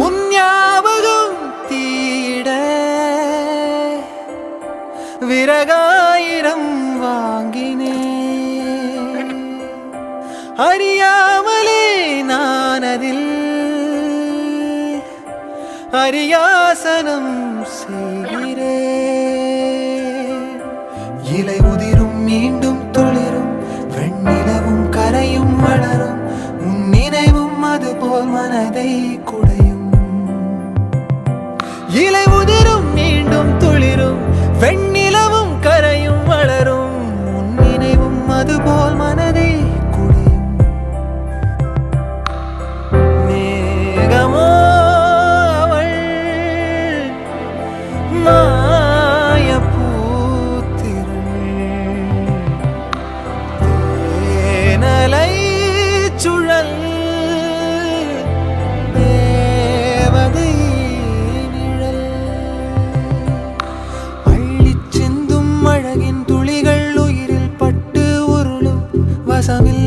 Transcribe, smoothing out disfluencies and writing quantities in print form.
உன் ஞாபகம் தீட விறகாயிரம் வாங்கினே அறியாமலே நான் அதில் அரியாசனம் செய்கிறேன். இலை உதிரும் மீண்டும் துளிரும் வெண்ணிலவும் கரையும் வளரும் உன் நினைவும் அதுபோல் மனதை குடையும். இலை உதிரும் மீண்டும் துளிரும் வெண்ணிலவும் கரையும் வளரும் உன் நினைவும் அதுபோல் மனதை குடையும். மேகமோ அவள் மாயப்பூத்திரள் தேனலை சுழல் தேவதை நிழல் அள்ளிச் சிந்தும் அழகின் துளிகள் உயிரில் பட்டு உருளும் வசமில்